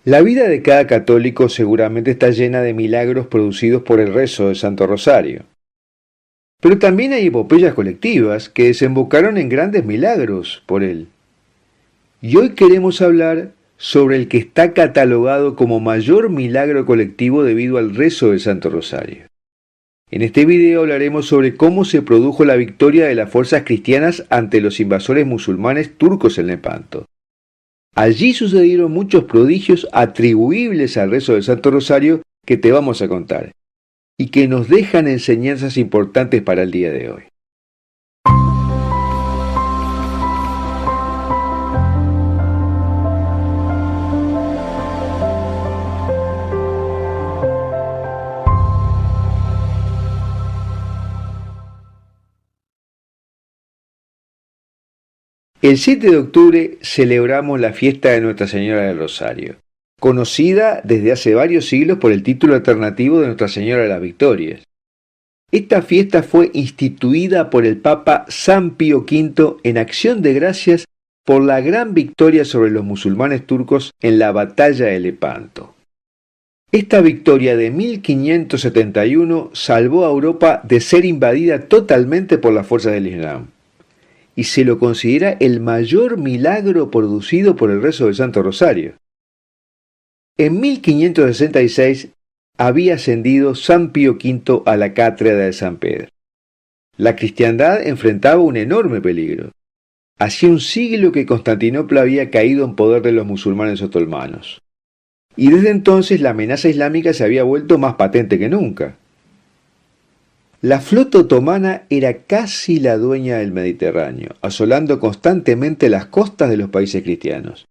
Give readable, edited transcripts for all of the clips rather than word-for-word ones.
La vida de cada católico seguramente está llena de milagros producidos por el rezo del Santo Rosario. Pero también hay epopeyas colectivas que desembocaron en grandes milagros por él. Y hoy queremos hablar sobre el que está catalogado como mayor milagro colectivo debido al rezo del Santo Rosario. En este video hablaremos sobre cómo se produjo la victoria de las fuerzas cristianas ante los invasores musulmanes turcos en Lepanto. Allí sucedieron muchos prodigios atribuibles al rezo del Santo Rosario que te vamos a contar, y que nos dejan enseñanzas importantes para el día de hoy. El 7 de octubre celebramos la fiesta de Nuestra Señora del Rosario, conocida desde hace varios siglos por el título alternativo de Nuestra Señora de las Victorias. Esta fiesta fue instituida por el Papa San Pío V en acción de gracias por la gran victoria sobre los musulmanes turcos en la batalla de Lepanto. Esta victoria de 1571 salvó a Europa de ser invadida totalmente por las fuerzas del Islam, y se lo considera el mayor milagro producido por el rezo del Santo Rosario. En 1566 había ascendido San Pío V a la cátedra de San Pedro. La cristiandad enfrentaba un enorme peligro. Hacía un siglo que Constantinopla había caído en poder de los musulmanes otomanos, y desde entonces la amenaza islámica se había vuelto más patente que nunca. La flota otomana era casi la dueña del Mediterráneo, asolando constantemente las costas de los países cristianos.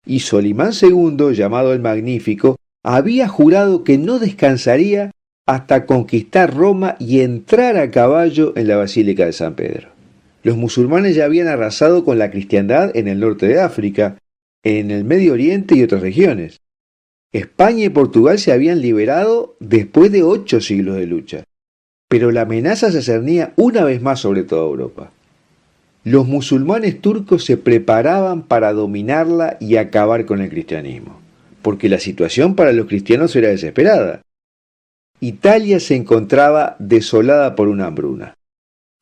Y Solimán II, llamado el Magnífico, había jurado que no descansaría hasta conquistar Roma y entrar a caballo en la Basílica de San Pedro. Los musulmanes ya habían arrasado con la cristiandad en el norte de África, en el Medio Oriente y otras regiones. España y Portugal se habían liberado después de 8 siglos de lucha, pero la amenaza se cernía una vez más sobre toda Europa. Los musulmanes turcos se preparaban para dominarla y acabar con el cristianismo, porque la situación para los cristianos era desesperada. Italia se encontraba desolada por una hambruna.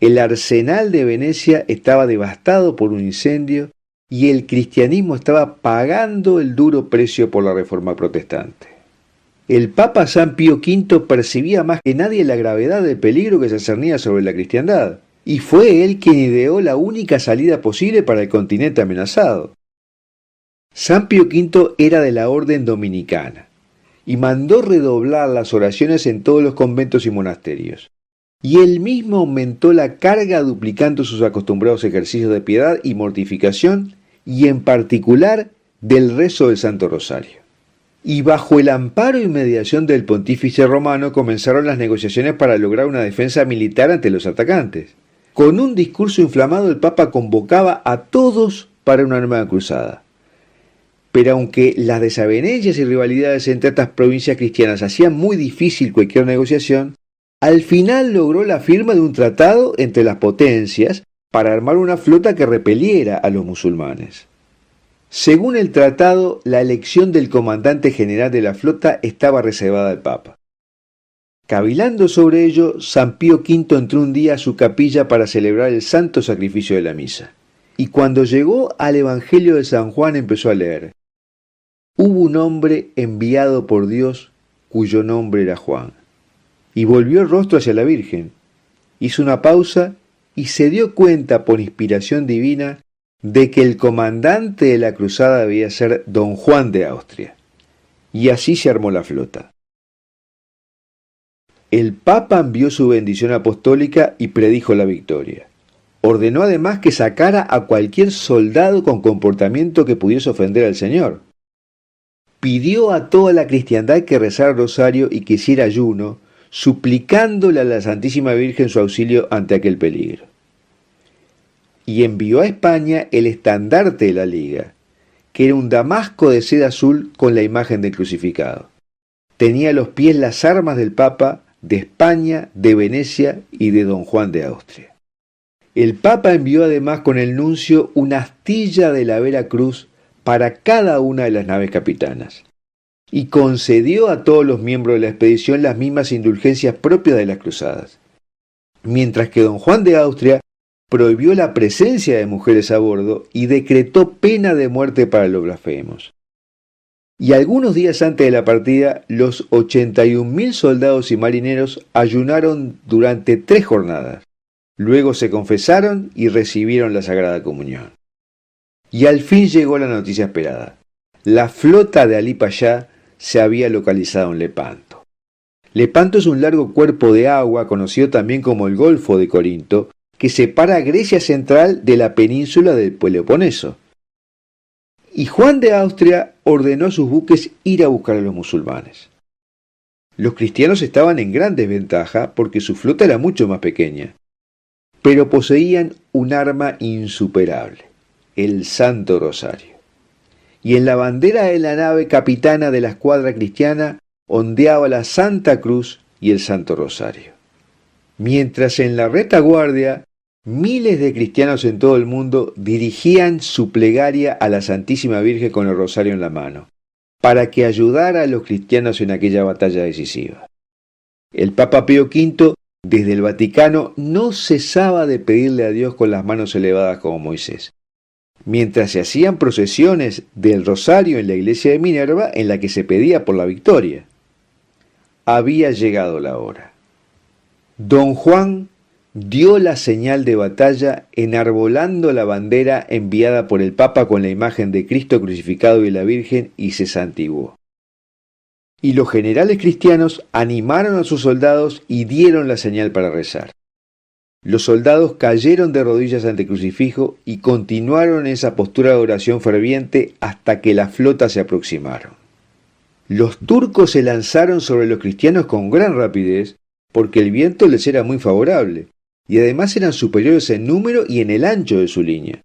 El arsenal de Venecia estaba devastado por un incendio y el cristianismo estaba pagando el duro precio por la reforma protestante. El Papa San Pío V percibía más que nadie la gravedad del peligro que se cernía sobre la cristiandad, y fue él quien ideó la única salida posible para el continente amenazado. San Pío V era de la orden dominicana, y mandó redoblar las oraciones en todos los conventos y monasterios, y él mismo aumentó la carga duplicando sus acostumbrados ejercicios de piedad y mortificación, y en particular del rezo del Santo Rosario. Y bajo el amparo y mediación del pontífice romano comenzaron las negociaciones para lograr una defensa militar ante los atacantes. Con un discurso inflamado el Papa convocaba a todos para una nueva cruzada. Pero aunque las desavenencias y rivalidades entre estas provincias cristianas hacían muy difícil cualquier negociación, al final logró la firma de un tratado entre las potencias para armar una flota que repeliera a los musulmanes. Según el tratado, la elección del comandante general de la flota estaba reservada al Papa. Cavilando sobre ello, San Pío V entró un día a su capilla para celebrar el santo sacrificio de la misa. Y cuando llegó al Evangelio de San Juan empezó a leer: «Hubo un hombre enviado por Dios cuyo nombre era Juan». Y volvió el rostro hacia la Virgen, hizo una pausa y se dio cuenta por inspiración divina de que el comandante de la cruzada debía ser don Juan de Austria. Y así se armó la flota. El Papa envió su bendición apostólica y predijo la victoria. Ordenó además que sacara a cualquier soldado con comportamiento que pudiese ofender al Señor. Pidió a toda la cristiandad que rezara el rosario y que hiciera ayuno, suplicándole a la Santísima Virgen su auxilio ante aquel peligro. Y envió a España el estandarte de la Liga, que era un damasco de seda azul con la imagen del crucificado. Tenía a los pies las armas del Papa, de España, de Venecia y de don Juan de Austria. El Papa envió además con el nuncio una astilla de la Vera Cruz para cada una de las naves capitanas, y concedió a todos los miembros de la expedición las mismas indulgencias propias de las cruzadas, mientras que don Juan de Austria prohibió la presencia de mujeres a bordo y decretó pena de muerte para los blasfemos. Y algunos días antes de la partida, los 81.000 soldados y marineros ayunaron durante 3 jornadas. Luego se confesaron y recibieron la Sagrada Comunión. Y al fin llegó la noticia esperada. La flota de Alí Payá se había localizado en Lepanto. Lepanto es un largo cuerpo de agua, conocido también como el Golfo de Corinto, que separa Grecia central de la península del Peloponeso. Y Juan de Austria ordenó a sus buques ir a buscar a los musulmanes. Los cristianos estaban en gran desventaja porque su flota era mucho más pequeña, pero poseían un arma insuperable, el Santo Rosario. Y en la bandera de la nave capitana de la escuadra cristiana ondeaba la Santa Cruz y el Santo Rosario. Mientras en la retaguardia miles de cristianos en todo el mundo dirigían su plegaria a la Santísima Virgen con el rosario en la mano, para que ayudara a los cristianos en aquella batalla decisiva. El Papa Pío V, desde el Vaticano, no cesaba de pedirle a Dios con las manos elevadas como Moisés, mientras se hacían procesiones del rosario en la iglesia de Minerva, en la que se pedía por la victoria. Había llegado la hora. Don Juan dio la señal de batalla enarbolando la bandera enviada por el Papa con la imagen de Cristo crucificado y la Virgen, y se santiguó. Y los generales cristianos animaron a sus soldados y dieron la señal para rezar. Los soldados cayeron de rodillas ante el crucifijo y continuaron en esa postura de oración ferviente hasta que la flota se aproximaron. Los turcos se lanzaron sobre los cristianos con gran rapidez porque el viento les era muy favorable, y además eran superiores en número y en el ancho de su línea.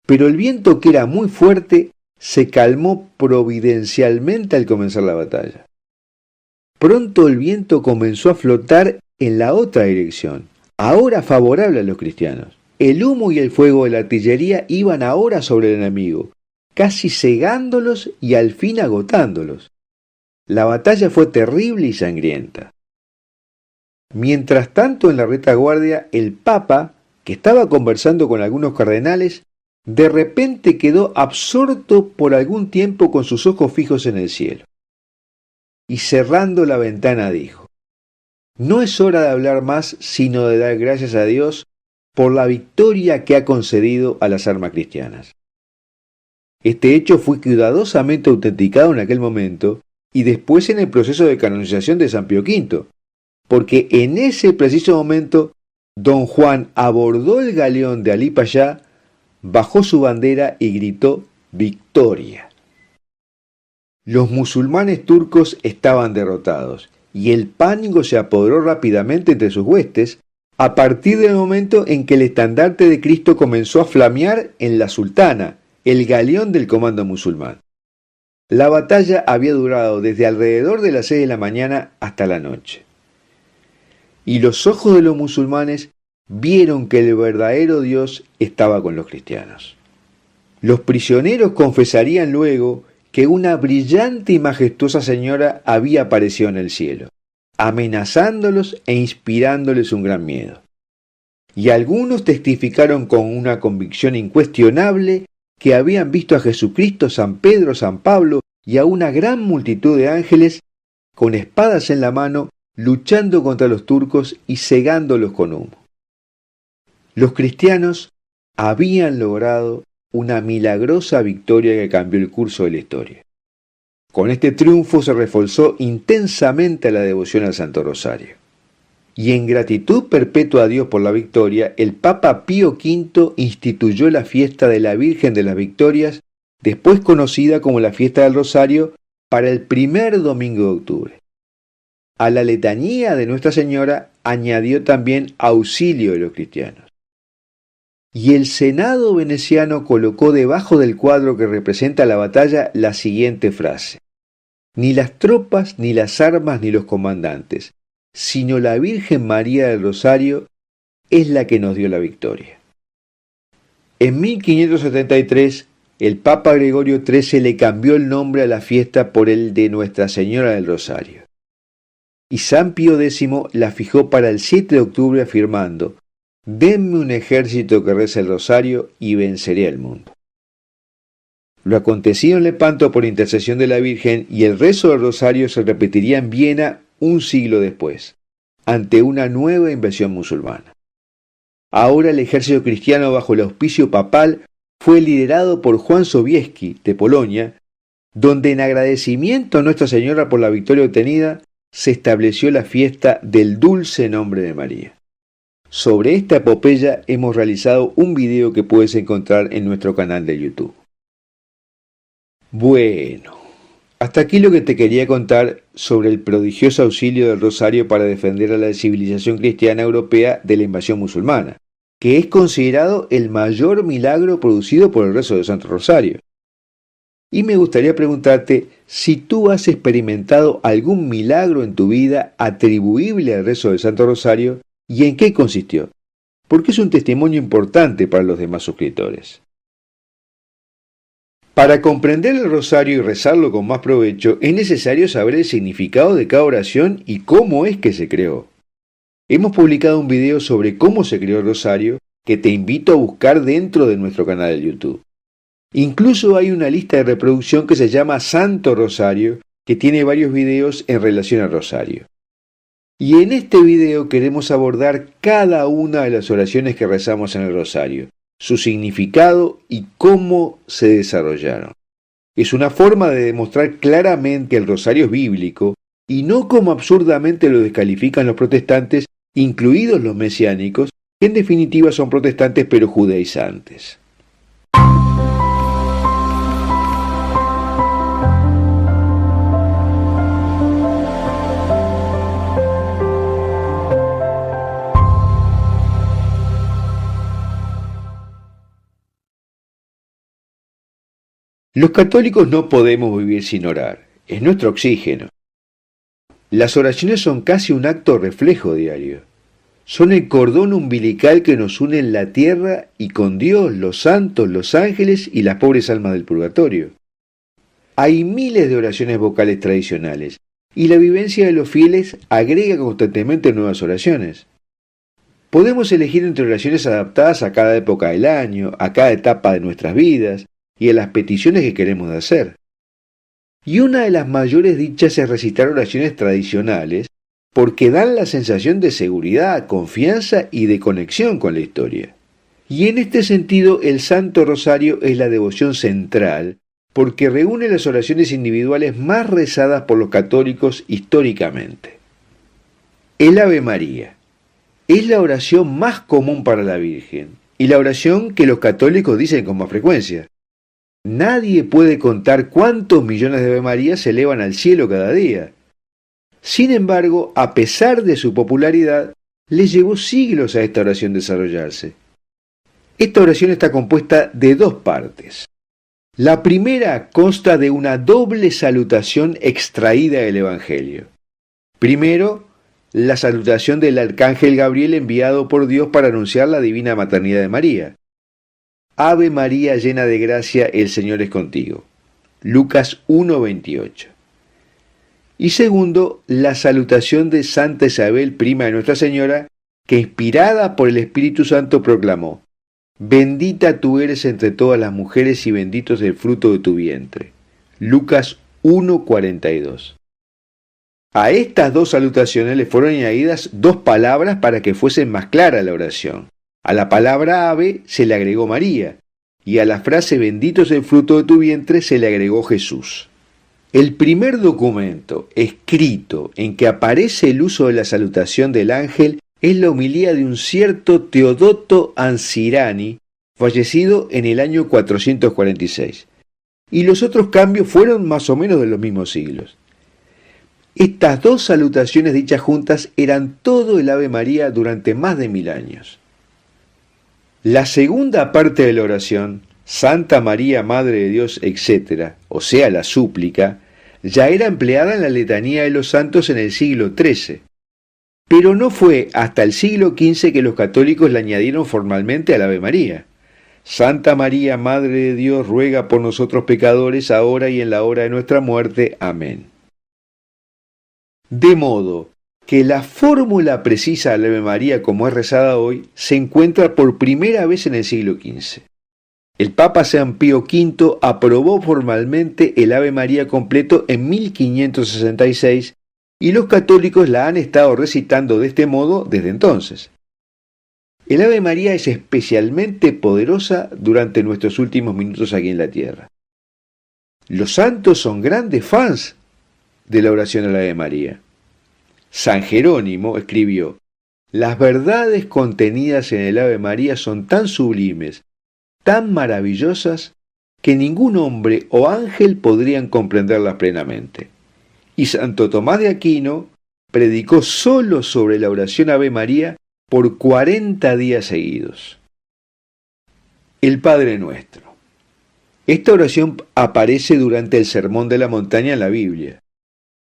Pero el viento, que era muy fuerte, se calmó providencialmente al comenzar la batalla. Pronto el viento comenzó a flotar en la otra dirección, ahora favorable a los cristianos. El humo y el fuego de la artillería iban ahora sobre el enemigo, casi cegándolos y al fin agotándolos. La batalla fue terrible y sangrienta. Mientras tanto, en la retaguardia, el Papa, que estaba conversando con algunos cardenales, de repente quedó absorto por algún tiempo con sus ojos fijos en el cielo. Y cerrando la ventana dijo: «No es hora de hablar más, sino de dar gracias a Dios por la victoria que ha concedido a las armas cristianas». Este hecho fue cuidadosamente autenticado en aquel momento y después en el proceso de canonización de San Pío V, porque en ese preciso momento don Juan abordó el galeón de Alí Payá, bajó su bandera y gritó «¡Victoria!». Los musulmanes turcos estaban derrotados y el pánico se apoderó rápidamente entre sus huestes a partir del momento en que el estandarte de Cristo comenzó a flamear en la Sultana, el galeón del comando musulmán. La batalla había durado desde alrededor de las 6 de la mañana hasta la noche. Y los ojos de los musulmanes vieron que el verdadero Dios estaba con los cristianos. Los prisioneros confesarían luego que una brillante y majestuosa señora había aparecido en el cielo, amenazándolos e inspirándoles un gran miedo. Y algunos testificaron con una convicción incuestionable que habían visto a Jesucristo, San Pedro, San Pablo y a una gran multitud de ángeles con espadas en la mano, luchando contra los turcos y cegándolos con humo. Los cristianos habían logrado una milagrosa victoria que cambió el curso de la historia. Con este triunfo se reforzó intensamente la devoción al Santo Rosario. Y en gratitud perpetua a Dios por la victoria, el Papa Pío V instituyó la fiesta de la Virgen de las Victorias, después conocida como la fiesta del Rosario, para el primer domingo de octubre. A la letanía de Nuestra Señora añadió también auxilio de los cristianos. Y el Senado veneciano colocó debajo del cuadro que representa la batalla la siguiente frase: «Ni las tropas, ni las armas, ni los comandantes, sino la Virgen María del Rosario es la que nos dio la victoria». En 1573, el Papa Gregorio XIII le cambió el nombre a la fiesta por el de Nuestra Señora del Rosario. Y San Pío X la fijó para el 7 de octubre afirmando: «Denme un ejército que reza el rosario y venceré al mundo». Lo acontecido en Lepanto por intercesión de la Virgen y el rezo del rosario se repetiría en Viena un siglo después, ante una nueva invasión musulmana. Ahora el ejército cristiano bajo el auspicio papal fue liderado por Juan Sobieski de Polonia, donde en agradecimiento a Nuestra Señora por la victoria obtenida, se estableció la fiesta del dulce nombre de María. Sobre esta epopeya hemos realizado un video que puedes encontrar en nuestro canal de YouTube. Bueno, hasta aquí lo que te quería contar sobre el prodigioso auxilio del rosario para defender a la civilización cristiana europea de la invasión musulmana, que es considerado el mayor milagro producido por el rezo del Santo Rosario. Y me gustaría preguntarte si tú has experimentado algún milagro en tu vida atribuible al rezo del Santo Rosario y en qué consistió, porque es un testimonio importante para los demás suscriptores. Para comprender el rosario y rezarlo con más provecho, es necesario saber el significado de cada oración y cómo es que se creó. Hemos publicado un video sobre cómo se creó el rosario que te invito a buscar dentro de nuestro canal de YouTube. Incluso hay una lista de reproducción que se llama Santo Rosario, que tiene varios videos en relación al rosario. Y en este video queremos abordar cada una de las oraciones que rezamos en el rosario, su significado y cómo se desarrollaron. Es una forma de demostrar claramente que el rosario es bíblico y no como absurdamente lo descalifican los protestantes, incluidos los mesiánicos, que en definitiva son protestantes pero judaizantes. Los católicos no podemos vivir sin orar, es nuestro oxígeno. Las oraciones son casi un acto reflejo diario. Son el cordón umbilical que nos une en la tierra y con Dios, los santos, los ángeles y las pobres almas del purgatorio. Hay miles de oraciones vocales tradicionales y la vivencia de los fieles agrega constantemente nuevas oraciones. Podemos elegir entre oraciones adaptadas a cada época del año, a cada etapa de nuestras vidas y a las peticiones que queremos hacer. Y una de las mayores dichas es recitar oraciones tradicionales porque dan la sensación de seguridad, confianza y de conexión con la historia. Y en este sentido el Santo Rosario es la devoción central porque reúne las oraciones individuales más rezadas por los católicos históricamente. El Ave María es la oración más común para la Virgen y la oración que los católicos dicen con más frecuencia. Nadie puede contar cuántos millones de Ave María se elevan al cielo cada día. Sin embargo, a pesar de su popularidad, le llevó siglos a esta oración desarrollarse. Esta oración está compuesta de dos partes. La primera consta de una doble salutación extraída del Evangelio. Primero, la salutación del arcángel Gabriel enviado por Dios para anunciar la divina maternidad de María. Ave María, llena de gracia, el Señor es contigo. Lucas 1:28. Y segundo, la salutación de Santa Isabel, prima de Nuestra Señora, que inspirada por el Espíritu Santo proclamó: Bendita tú eres entre todas las mujeres y bendito es el fruto de tu vientre. Lucas 1:42. A estas dos salutaciones le fueron añadidas dos palabras para que fuesen más clara la oración. A la palabra ave se le agregó María, y a la frase bendito es el fruto de tu vientre se le agregó Jesús. El primer documento escrito en que aparece el uso de la salutación del ángel es la homilía de un cierto Teodoto Ansirani, fallecido en el año 446. Y los otros cambios fueron más o menos de los mismos siglos. Estas dos salutaciones dichas juntas eran todo el Ave María durante más de 1000 años. La segunda parte de la oración, Santa María, Madre de Dios, etc., o sea, la súplica, ya era empleada en la letanía de los santos en el siglo XIII. Pero no fue hasta el siglo XV que los católicos la añadieron formalmente al Ave María. Santa María, Madre de Dios, ruega por nosotros pecadores, ahora y en la hora de nuestra muerte. Amén. De modo que la fórmula precisa del Ave María, como es rezada hoy, se encuentra por primera vez en el siglo XV. El Papa San Pío V aprobó formalmente el Ave María completo en 1566 y los católicos la han estado recitando de este modo desde entonces. El Ave María es especialmente poderosa durante nuestros últimos minutos aquí en la tierra. Los santos son grandes fans de la oración al Ave María. San Jerónimo escribió: las verdades contenidas en el Ave María son tan sublimes, tan maravillosas, que ningún hombre o ángel podrían comprenderlas plenamente. Y Santo Tomás de Aquino predicó solo sobre la oración Ave María por 40 días seguidos. El Padre Nuestro. Esta oración aparece durante el Sermón de la Montaña en la Biblia.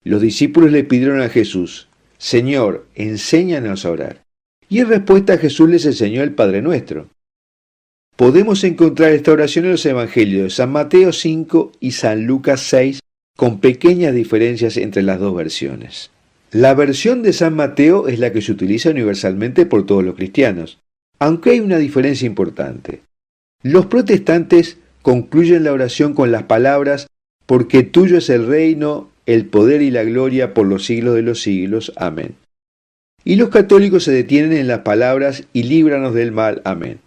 Los discípulos le pidieron a Jesús: Señor, enséñanos a orar. Y en respuesta Jesús les enseñó el Padre Nuestro. Podemos encontrar esta oración en los Evangelios de San Mateo 5 y San Lucas 6, con pequeñas diferencias entre las dos versiones. La versión de San Mateo es la que se utiliza universalmente por todos los cristianos, aunque hay una diferencia importante. Los protestantes concluyen la oración con las palabras: porque tuyo es el reino, el poder y la gloria por los siglos de los siglos. Amén. Y los católicos se detienen en las palabras: y líbranos del mal. Amén.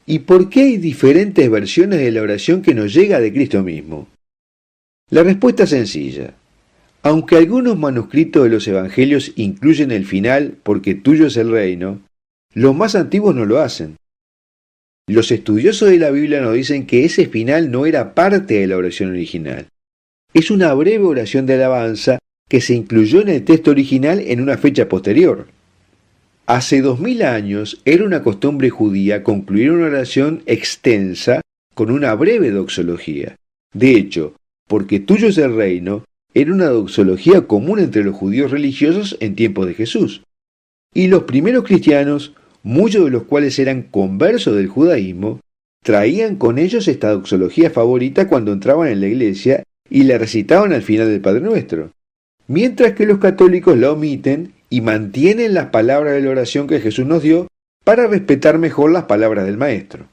¿Y por qué hay diferentes versiones de la oración que nos llega de Cristo mismo? La respuesta es sencilla. Aunque algunos manuscritos de los evangelios incluyen el final: porque tuyo es el reino, los más antiguos no lo hacen. Los estudiosos de la Biblia nos dicen que ese final no era parte de la oración original. Es una breve oración de alabanza que se incluyó en el texto original en una fecha posterior. Hace 2000 años era una costumbre judía concluir una oración extensa con una breve doxología. De hecho, porque tuyo es el reino, era una doxología común entre los judíos religiosos en tiempos de Jesús. Y los primeros cristianos, muchos de los cuales eran conversos del judaísmo, traían con ellos esta doxología favorita cuando entraban en la iglesia y la recitaban al final del Padre Nuestro, mientras que los católicos la omiten y mantienen las palabras de la oración que Jesús nos dio para respetar mejor las palabras del Maestro.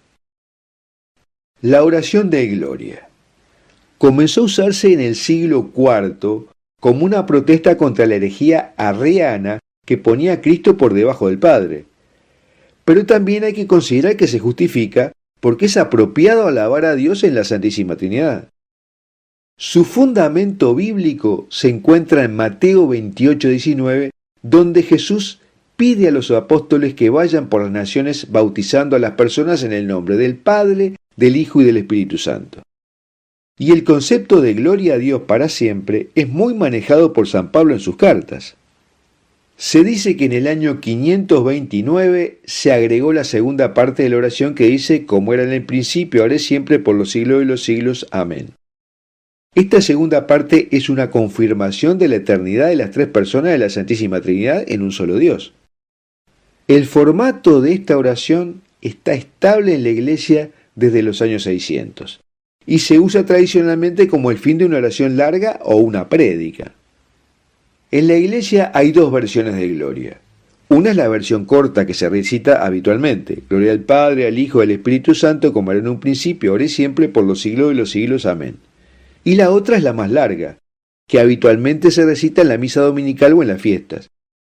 La oración de gloria comenzó a usarse en el siglo IV como una protesta contra la herejía arriana que ponía a Cristo por debajo del Padre. Pero también hay que considerar que se justifica porque es apropiado alabar a Dios en la Santísima Trinidad. Su fundamento bíblico se encuentra en Mateo 28:19, donde Jesús pide a los apóstoles que vayan por las naciones bautizando a las personas en el nombre del Padre, del Hijo y del Espíritu Santo. Y el concepto de gloria a Dios para siempre es muy manejado por San Pablo en sus cartas. Se dice que en el año 529 se agregó la segunda parte de la oración que dice: como era en el principio, ahora y siempre, por los siglos de los siglos. Amén. Esta segunda parte es una confirmación de la eternidad de las tres personas de la Santísima Trinidad en un solo Dios. El formato de esta oración está estable en la Iglesia desde los años 600 y se usa tradicionalmente como el fin de una oración larga o una prédica. En la Iglesia hay dos versiones de gloria. Una es la versión corta que se recita habitualmente: gloria al Padre, al Hijo y al Espíritu Santo, como era en un principio, ahora y siempre, por los siglos de los siglos. Amén. Y la otra es la más larga, que habitualmente se recita en la misa dominical o en las fiestas: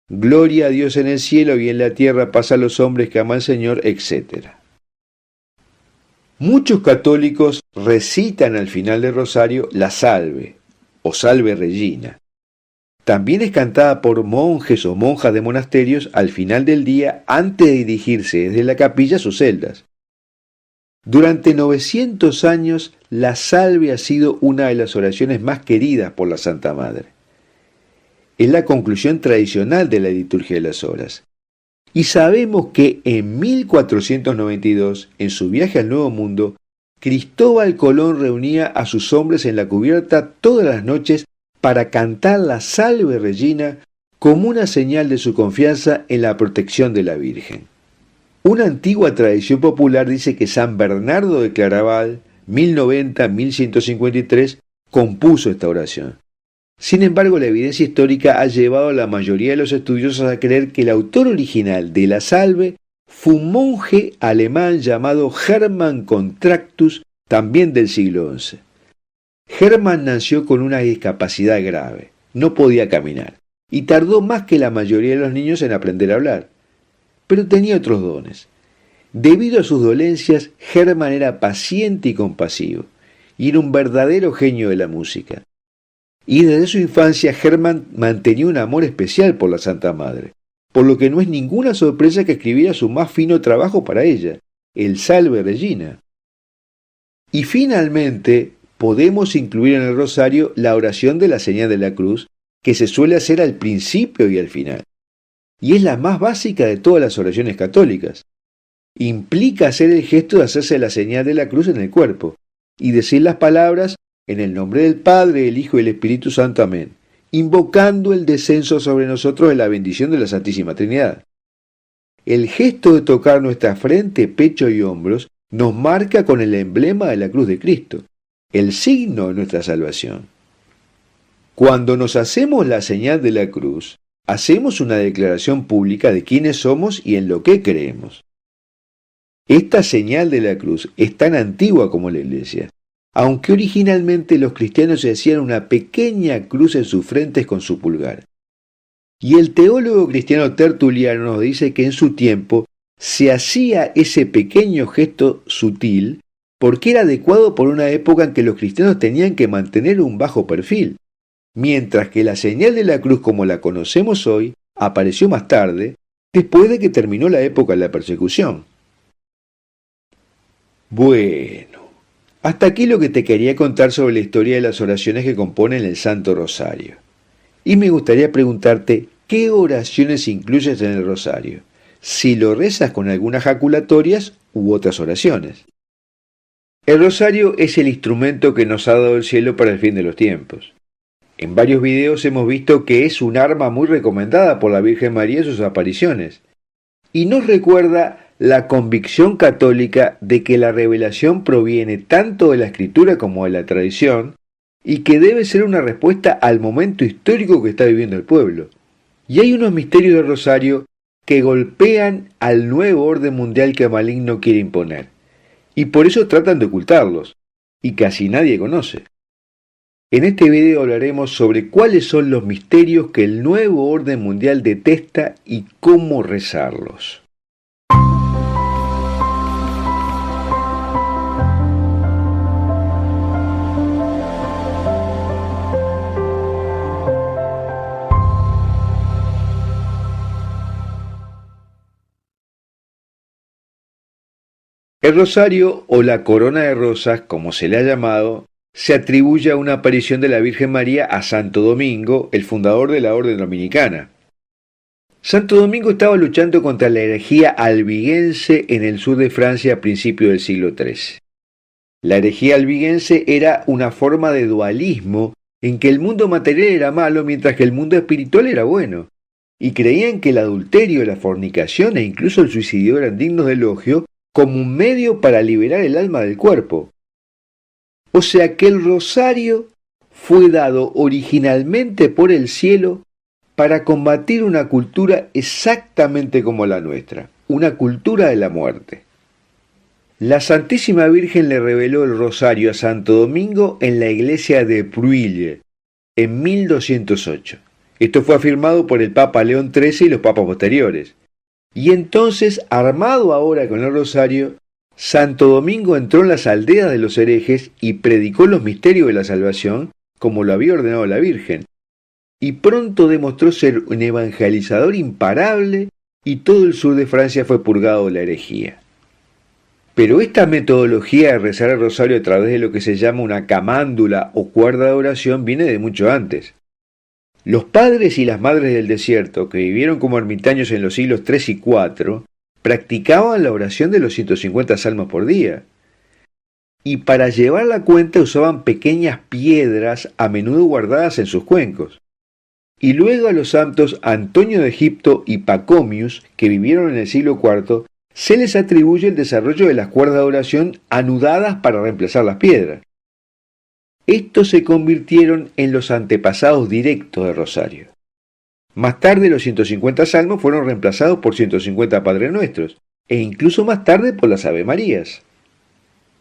gloria a Dios en el cielo y en la tierra, paz a los hombres que aman al Señor, etc. Muchos católicos recitan al final del rosario la Salve o Salve Regina. También es cantada por monjes o monjas de monasterios al final del día antes de dirigirse desde la capilla a sus celdas. Durante 900 años, la Salve ha sido una de las oraciones más queridas por la Santa Madre. Es la conclusión tradicional de la liturgia de las horas. Y sabemos que en 1492, en su viaje al Nuevo Mundo, Cristóbal Colón reunía a sus hombres en la cubierta todas las noches para cantar la Salve Regina como una señal de su confianza en la protección de la Virgen. Una antigua tradición popular dice que San Bernardo de Claraval, 1090-1153, compuso esta oración. Sin embargo, la evidencia histórica ha llevado a la mayoría de los estudiosos a creer que el autor original de la salve fue un monje alemán llamado Hermann Contractus, también del siglo XI. Hermann nació con una discapacidad grave, no podía caminar, y tardó más que la mayoría de los niños en aprender a hablar. Pero tenía otros dones. Debido a sus dolencias, Hermann era paciente y compasivo, y era un verdadero genio de la música. Y desde su infancia Hermann mantenía un amor especial por la Santa Madre, por lo que no es ninguna sorpresa que escribiera su más fino trabajo para ella, el Salve Regina. Y finalmente, podemos incluir en el rosario la oración de la señal de la cruz, que se suele hacer al principio y al final. Y es la más básica de todas las oraciones católicas. Implica hacer el gesto de hacerse la señal de la cruz en el cuerpo, y decir las palabras en el nombre del Padre, del Hijo y del Espíritu Santo. Amén, invocando el descenso sobre nosotros de la bendición de la Santísima Trinidad. El gesto de tocar nuestra frente, pecho y hombros nos marca con el emblema de la cruz de Cristo, el signo de nuestra salvación. Cuando nos hacemos la señal de la cruz, hacemos una declaración pública de quiénes somos y en lo que creemos. Esta señal de la cruz es tan antigua como la Iglesia, aunque originalmente los cristianos se hacían una pequeña cruz en sus frentes con su pulgar. Y el teólogo cristiano Tertuliano nos dice que en su tiempo se hacía ese pequeño gesto sutil porque era adecuado por una época en que los cristianos tenían que mantener un bajo perfil, mientras que la señal de la cruz como la conocemos hoy apareció más tarde, después de que terminó la época de la persecución. Bueno, hasta aquí lo que te quería contar sobre la historia de las oraciones que componen el Santo Rosario. Y me gustaría preguntarte, ¿qué oraciones incluyes en el Rosario? Si lo rezas con algunas jaculatorias u otras oraciones. El Rosario es el instrumento que nos ha dado el cielo para el fin de los tiempos. En varios videos hemos visto que es un arma muy recomendada por la Virgen María en sus apariciones. Y nos recuerda la convicción católica de que la revelación proviene tanto de la Escritura como de la tradición y que debe ser una respuesta al momento histórico que está viviendo el pueblo. Y hay unos misterios del Rosario que golpean al nuevo orden mundial que el maligno quiere imponer, y por eso tratan de ocultarlos, y casi nadie conoce. En este video hablaremos sobre cuáles son los misterios que el nuevo orden mundial detesta y cómo rezarlos. El rosario o la corona de rosas, como se le ha llamado, se atribuye a una aparición de la Virgen María a Santo Domingo, el fundador de la Orden Dominicana. Santo Domingo estaba luchando contra la herejía albigense en el sur de Francia a principios del siglo XIII. La herejía albigense era una forma de dualismo en que el mundo material era malo mientras que el mundo espiritual era bueno, y creían que el adulterio, la fornicación e incluso el suicidio eran dignos de elogio como un medio para liberar el alma del cuerpo. O sea que el rosario fue dado originalmente por el cielo para combatir una cultura exactamente como la nuestra, una cultura de la muerte. La Santísima Virgen le reveló el rosario a Santo Domingo en la iglesia de Pruille, en 1208. Esto fue afirmado por el Papa León XIII y los papas posteriores. Y entonces, armado ahora con el rosario, Santo Domingo entró en las aldeas de los herejes y predicó los misterios de la salvación, como lo había ordenado la Virgen. Y pronto demostró ser un evangelizador imparable y todo el sur de Francia fue purgado de la herejía. Pero esta metodología de rezar el rosario a través de lo que se llama una camándula o cuerda de oración viene de mucho antes. Los padres y las madres del desierto, que vivieron como ermitaños en los siglos III y IV, practicaban la oración de los 150 salmos por día. Y para llevar la cuenta usaban pequeñas piedras a menudo guardadas en sus cuencos. Y luego a los santos Antonio de Egipto y Pacomius, que vivieron en el siglo IV, se les atribuye el desarrollo de las cuerdas de oración anudadas para reemplazar las piedras. Estos se convirtieron en los antepasados directos del rosario. Más tarde los 150 salmos fueron reemplazados por 150 Padre Nuestros, e incluso más tarde por las Ave Marías.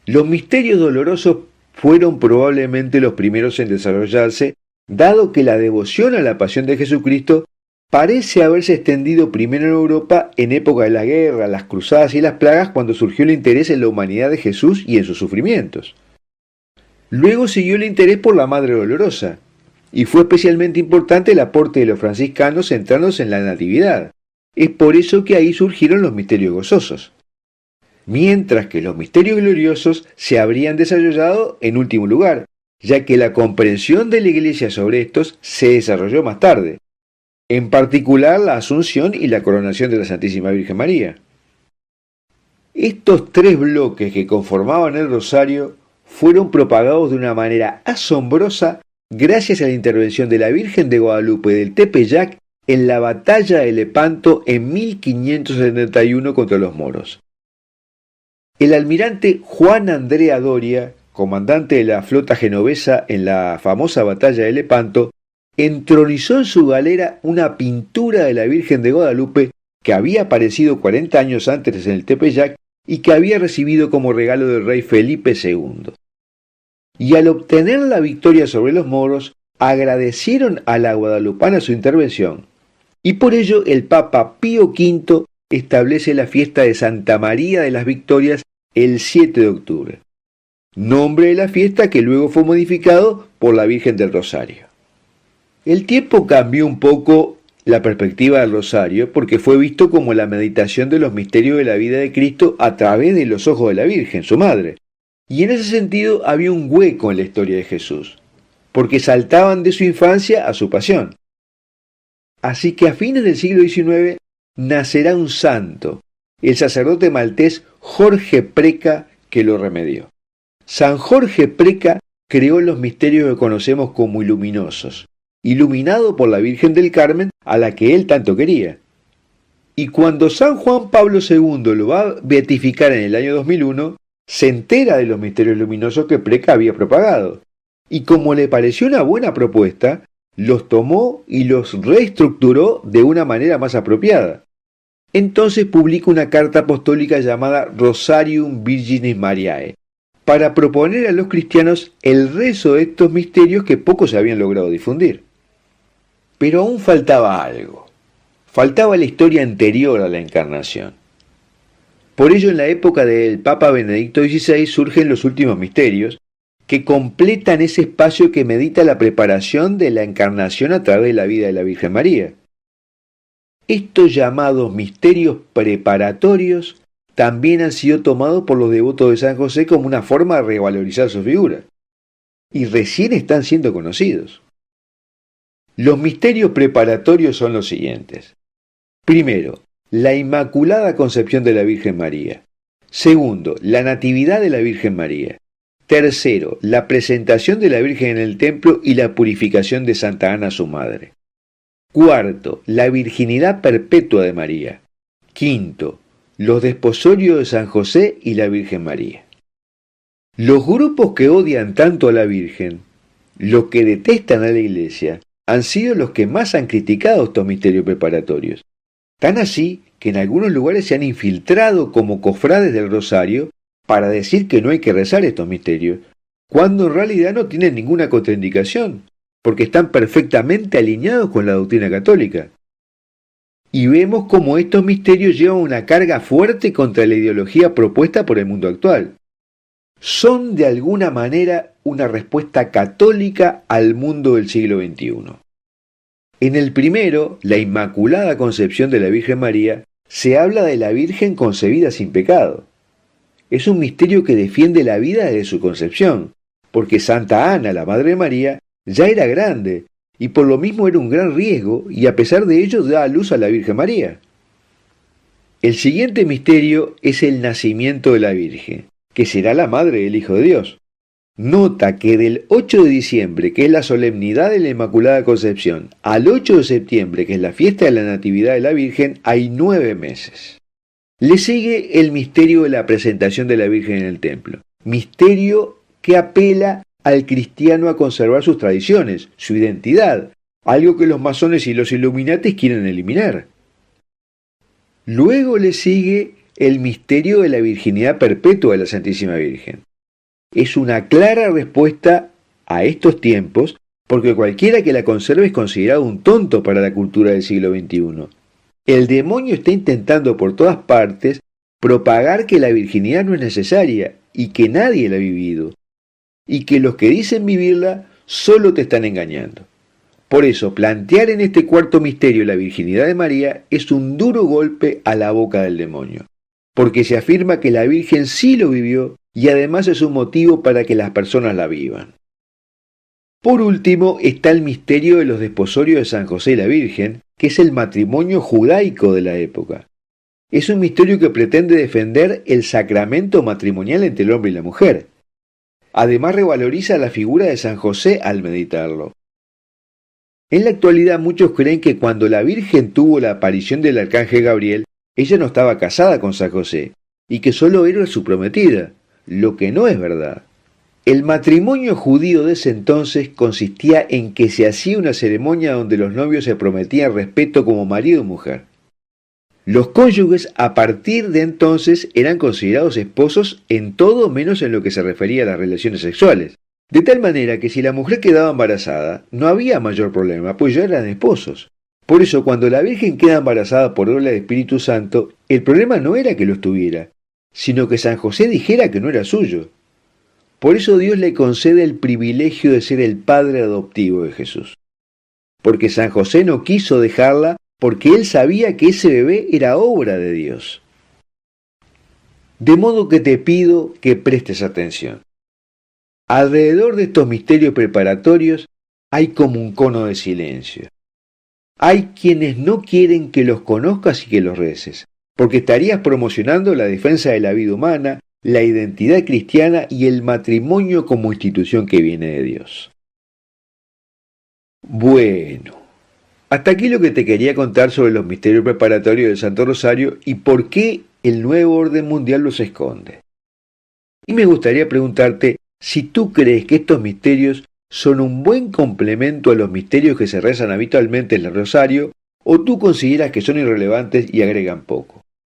Los misterios dolorosos fueron probablemente los primeros en desarrollarse, dado que la devoción a la pasión de Jesucristo parece haberse extendido primero en Europa en época de la guerra, las cruzadas y las plagas, cuando surgió el interés en la humanidad de Jesús y en sus sufrimientos. Luego siguió el interés por la Madre Dolorosa, y fue especialmente importante el aporte de los franciscanos centrándose en la Natividad. Es por eso que ahí surgieron los misterios gozosos. Mientras que los misterios gloriosos se habrían desarrollado en último lugar, ya que la comprensión de la Iglesia sobre estos se desarrolló más tarde, en particular la Asunción y la coronación de la Santísima Virgen María. Estos tres bloques que conformaban el rosario fueron propagados de una manera asombrosa gracias a la intervención de la Virgen de Guadalupe del Tepeyac en la batalla de Lepanto en 1571 contra los moros. El almirante Juan Andrea Doria, comandante de la flota genovesa en la famosa batalla de Lepanto, entronizó en su galera una pintura de la Virgen de Guadalupe que había aparecido 40 años antes en el Tepeyac y que había recibido como regalo del rey Felipe II. Y al obtener la victoria sobre los moros, agradecieron a la guadalupana su intervención, y por ello el Papa Pío V establece la fiesta de Santa María de las Victorias el 7 de octubre, nombre de la fiesta que luego fue modificado por la Virgen del Rosario. El tiempo cambió un poco la perspectiva del Rosario porque fue visto como la meditación de los misterios de la vida de Cristo a través de los ojos de la Virgen, su madre. Y en ese sentido había un hueco en la historia de Jesús, porque saltaban de su infancia a su pasión. Así que a fines del siglo XIX nacerá un santo, el sacerdote maltés Jorge Preca, que lo remedió. San Jorge Preca creó los misterios que conocemos como iluminosos, iluminado por la Virgen del Carmen, a la que él tanto quería. Y cuando San Juan Pablo II lo va a beatificar en el año 2001, se entera de los misterios luminosos que Preca había propagado, y como le pareció una buena propuesta, los tomó y los reestructuró de una manera más apropiada. Entonces publica una carta apostólica llamada Rosarium Virginis Mariae, para proponer a los cristianos el rezo de estos misterios que pocos habían logrado difundir. Pero aún faltaba algo. Faltaba la historia anterior a la encarnación. Por ello, en la época del Papa Benedicto XVI surgen los últimos misterios, que completan ese espacio que medita la preparación de la encarnación a través de la vida de la Virgen María. Estos llamados misterios preparatorios también han sido tomados por los devotos de San José como una forma de revalorizar su figura, y recién están siendo conocidos. Los misterios preparatorios son los siguientes. Primero, la Inmaculada Concepción de la Virgen María. Segundo, la Natividad de la Virgen María. Tercero, la presentación de la Virgen en el templo y la purificación de Santa Ana, su madre. Cuarto, la virginidad perpetua de María. Quinto, los desposorios de San José y la Virgen María. Los grupos que odian tanto a la Virgen, los que detestan a la Iglesia, han sido los que más han criticado estos misterios preparatorios. Tan así que en algunos lugares se han infiltrado como cofrades del Rosario para decir que no hay que rezar estos misterios, cuando en realidad no tienen ninguna contraindicación, porque están perfectamente alineados con la doctrina católica. Y vemos cómo estos misterios llevan una carga fuerte contra la ideología propuesta por el mundo actual. Son de alguna manera una respuesta católica al mundo del siglo XXI. En el primero, la Inmaculada Concepción de la Virgen María, se habla de la Virgen concebida sin pecado. Es un misterio que defiende la vida desde su concepción, porque Santa Ana, la Madre de María, ya era grande, y por lo mismo era un gran riesgo, y a pesar de ello da a luz a la Virgen María. El siguiente misterio es el nacimiento de la Virgen, que será la madre del Hijo de Dios. Nota que del 8 de diciembre, que es la solemnidad de la Inmaculada Concepción, al 8 de septiembre, que es la fiesta de la Natividad de la Virgen, hay 9 meses. Le sigue el misterio de la presentación de la Virgen en el templo, misterio que apela al cristiano a conservar sus tradiciones, su identidad, algo que los masones y los Illuminatis quieren eliminar. Luego le sigue el misterio de la virginidad perpetua de la Santísima Virgen. Es una clara respuesta a estos tiempos, porque cualquiera que la conserve es considerado un tonto para la cultura del siglo XXI. El demonio está intentando por todas partes propagar que la virginidad no es necesaria y que nadie la ha vivido, y que los que dicen vivirla solo te están engañando. Por eso, plantear en este cuarto misterio la virginidad de María es un duro golpe a la boca del demonio, porque se afirma que la Virgen sí lo vivió y además es un motivo para que las personas la vivan. Por último está el misterio de los desposorios de San José y la Virgen, que es el matrimonio judaico de la época. Es un misterio que pretende defender el sacramento matrimonial entre el hombre y la mujer. Además revaloriza la figura de San José al meditarlo. En la actualidad muchos creen que cuando la Virgen tuvo la aparición del arcángel Gabriel, ella no estaba casada con San José, y que solo era su prometida, lo que no es verdad. El matrimonio judío de ese entonces consistía en que se hacía una ceremonia donde los novios se prometían respeto como marido y mujer. Los cónyuges a partir de entonces eran considerados esposos en todo menos en lo que se refería a las relaciones sexuales. De tal manera que si la mujer quedaba embarazada, no había mayor problema, pues ya eran esposos. Por eso cuando la Virgen queda embarazada por obra del Espíritu Santo, el problema no era que lo estuviera, sino que San José dijera que no era suyo. Por eso Dios le concede el privilegio de ser el padre adoptivo de Jesús. Porque San José no quiso dejarla porque él sabía que ese bebé era obra de Dios. De modo que te pido que prestes atención. Alrededor de estos misterios preparatorios hay como un cono de silencio. Hay quienes no quieren que los conozcas y que los reces, porque estarías promocionando la defensa de la vida humana, la identidad cristiana y el matrimonio como institución que viene de Dios. Bueno, hasta aquí lo que te quería contar sobre los misterios preparatorios del Santo Rosario y por qué el nuevo orden mundial los esconde. Y me gustaría preguntarte si tú crees que estos misterios son un buen complemento a los misterios que se rezan habitualmente en el Rosario, o tú consideras que son irrelevantes y agregan poco.